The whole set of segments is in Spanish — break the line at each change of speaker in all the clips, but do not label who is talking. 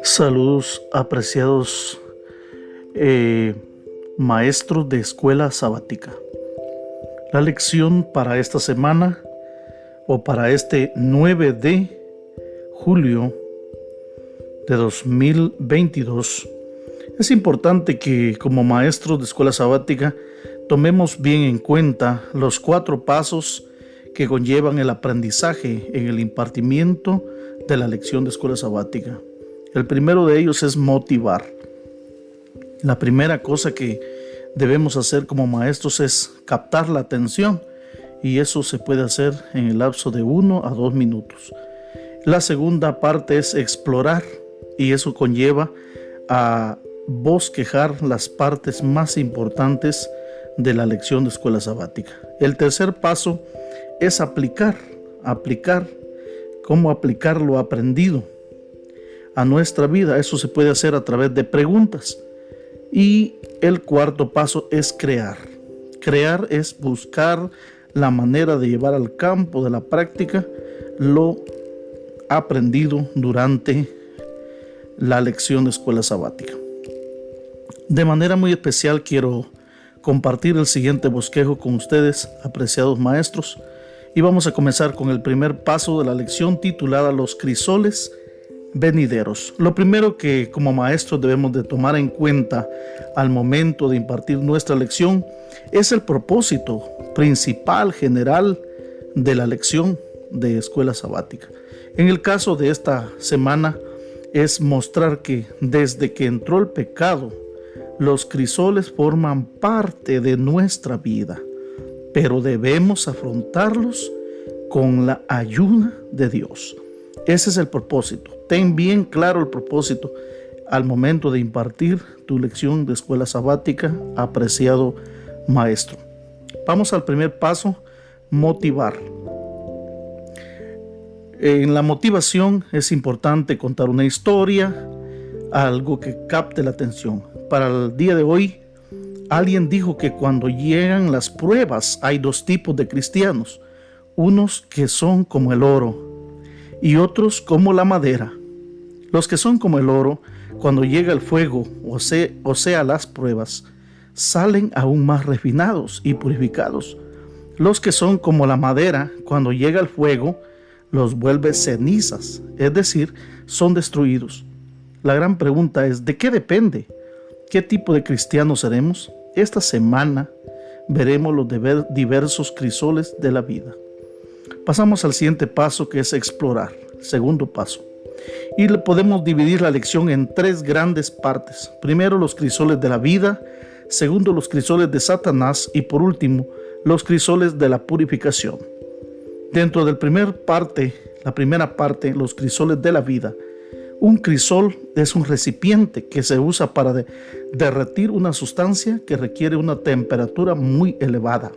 Saludos, apreciados maestros de escuela sabática. La lección para esta semana o para este 9 de julio de 2022, es importante que como maestros de escuela sabática tomemos bien en cuenta los 4 pasos que conllevan el aprendizaje en el impartimiento de la lección de escuela sabática. El primero de ellos es motivar. La primera cosa que debemos hacer como maestros es captar la atención, y eso se puede hacer en el lapso de 1 a 2 minutos. La segunda parte es explorar, y eso conlleva a bosquejar las partes más importantes de la lección de escuela sabática. El tercer paso es aplicar, cómo aplicar lo aprendido a nuestra vida. Eso se puede hacer a través de preguntas. Y el cuarto paso es crear. Crear es buscar la manera de llevar al campo de la práctica lo aprendido durante la lección de escuela sabática. De manera muy especial quiero compartir el siguiente bosquejo con ustedes, apreciados maestros, y vamos a comenzar con el primer paso de la lección titulada Los crisoles venideros. Lo primero que como maestros debemos de tomar en cuenta al momento de impartir nuestra lección es el propósito principal general de la lección de escuela sabática. En el caso de esta semana es mostrar que desde que entró el pecado, los crisoles forman parte de nuestra vida, pero debemos afrontarlos con la ayuda de Dios. Ese es el propósito. Ten bien claro el propósito al momento de impartir tu lección de escuela sabática, apreciado maestro. Vamos al primer paso, motivar. En la motivación es importante contar una historia, algo que capte la atención. Para el día de hoy, alguien dijo que cuando llegan las pruebas hay 2 tipos de cristianos, unos que son como el oro y otros como la madera. Los que son como el oro, cuando llega el fuego, o sea las pruebas, salen aún más refinados y purificados. Los que son como la madera, cuando llega el fuego, los vuelve cenizas, es decir, son destruidos. La gran pregunta es, ¿de qué depende? ¿Qué tipo de cristianos seremos? Esta semana veremos los diversos crisoles de la vida. Pasamos al siguiente paso, que es explorar, segundo paso. Y podemos dividir la lección en 3 grandes partes. Primero, los crisoles de la vida. Segundo, los crisoles de Satanás. Y por último, los crisoles de la purificación. Dentro de la primera parte, los crisoles de la vida. Un crisol es un recipiente que se usa para derretir una sustancia que requiere una temperatura muy elevada.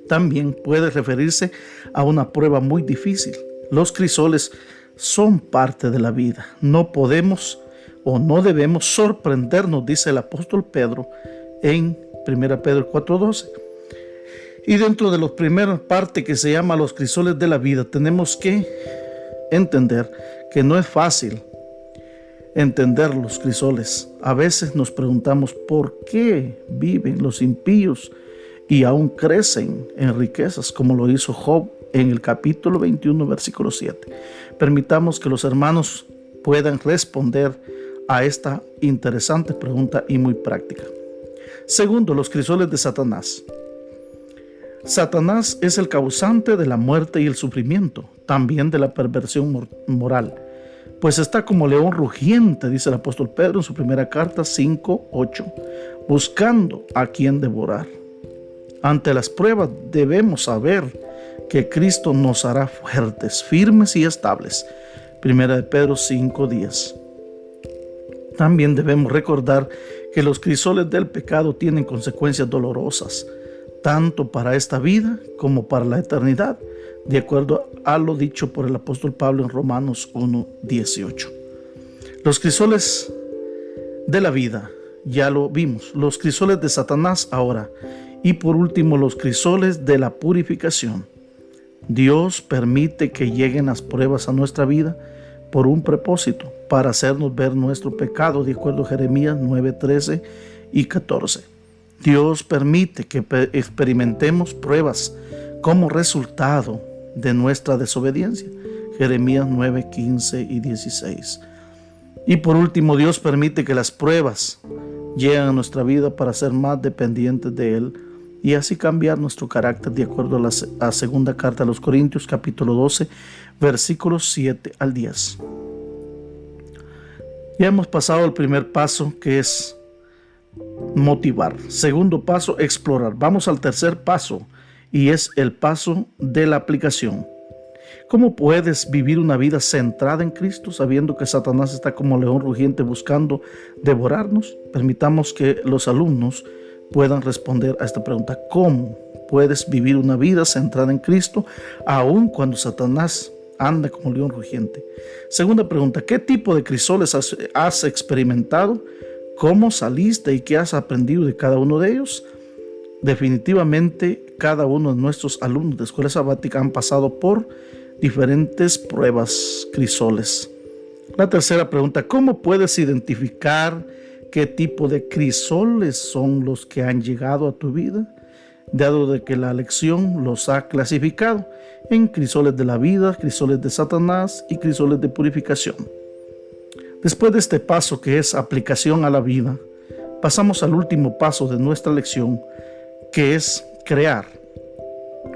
También puede referirse a una prueba muy difícil. Los crisoles son parte de la vida. No podemos o no debemos sorprendernos, dice el apóstol Pedro en 1 Pedro 4:12. Y dentro de la primera parte, que se llama los crisoles de la vida, tenemos que entender que no es fácil entender los crisoles. A veces nos preguntamos por qué viven los impíos y aún crecen en riquezas, como lo hizo Job en el capítulo 21, versículo 7. Permitamos que los hermanos puedan responder a esta interesante pregunta y muy práctica. Segundo, los crisoles de Satanás. Satanás es el causante de la muerte y el sufrimiento, también de la perversión moral, pues está como león rugiente, dice el apóstol Pedro en su primera carta 5:8, buscando a quien devorar. Ante las pruebas debemos saber que Cristo nos hará fuertes, firmes y estables. 1 Pedro 5:10. También debemos recordar que los crisoles del pecado tienen consecuencias dolorosas, tanto para esta vida como para la eternidad, de acuerdo a lo dicho por el apóstol Pablo en Romanos 1:18. Los crisoles de la vida, ya lo vimos, los crisoles de Satanás ahora, y por último los crisoles de la purificación. Dios permite que lleguen las pruebas a nuestra vida por un propósito, para hacernos ver nuestro pecado, de acuerdo a Jeremías 9, 13 y 14. Dios permite que experimentemos pruebas como resultado de nuestra desobediencia. Jeremías 9, 15 y 16. Y por último, Dios permite que las pruebas lleguen a nuestra vida para ser más dependientes de Él y así cambiar nuestro carácter, de acuerdo a la segunda carta a los Corintios, capítulo 12, versículos 7 al 10. Ya hemos pasado el primer paso, que es motivar. Segundo paso, explorar. Vamos al tercer paso, y es el paso de la aplicación. ¿Cómo puedes vivir una vida centrada en Cristo sabiendo que Satanás está como león rugiente buscando devorarnos? Permitamos que los alumnos puedan responder a esta pregunta. ¿Cómo puedes vivir una vida centrada en Cristo aun cuando Satanás anda como león rugiente? Segunda pregunta, ¿qué tipo de crisoles has experimentado? ¿Cómo saliste y qué has aprendido de cada uno de ellos? Definitivamente, cada uno de nuestros alumnos de escuela sabática han pasado por diferentes pruebas crisoles. La tercera pregunta, ¿cómo puedes identificar qué tipo de crisoles son los que han llegado a tu vida? Dado de que la lección los ha clasificado en crisoles de la vida, crisoles de Satanás y crisoles de purificación. Después de este paso, que es aplicación a la vida, pasamos al último paso de nuestra lección, que es crear.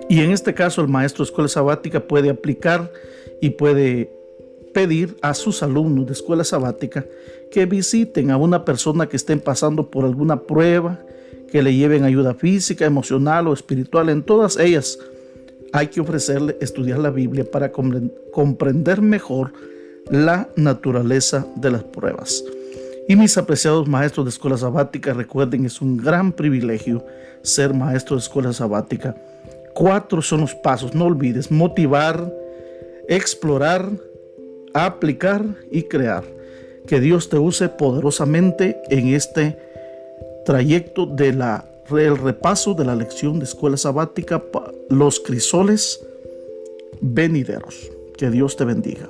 Y en este caso el maestro de escuela sabática puede aplicar y puede pedir a sus alumnos de escuela sabática que visiten a una persona que estén pasando por alguna prueba, que le lleven ayuda física, emocional o espiritual. En todas ellas hay que ofrecerle estudiar la Biblia para comprender mejor la naturaleza de las pruebas. Y mis apreciados maestros de escuela sabática, recuerden, es un gran privilegio ser maestro de escuela sabática. 4 son los pasos, no olvides: motivar, explorar, aplicar y crear. Que Dios te use poderosamente en este trayecto del repaso de la lección de escuela sabática, los crisoles venideros. Que Dios te bendiga.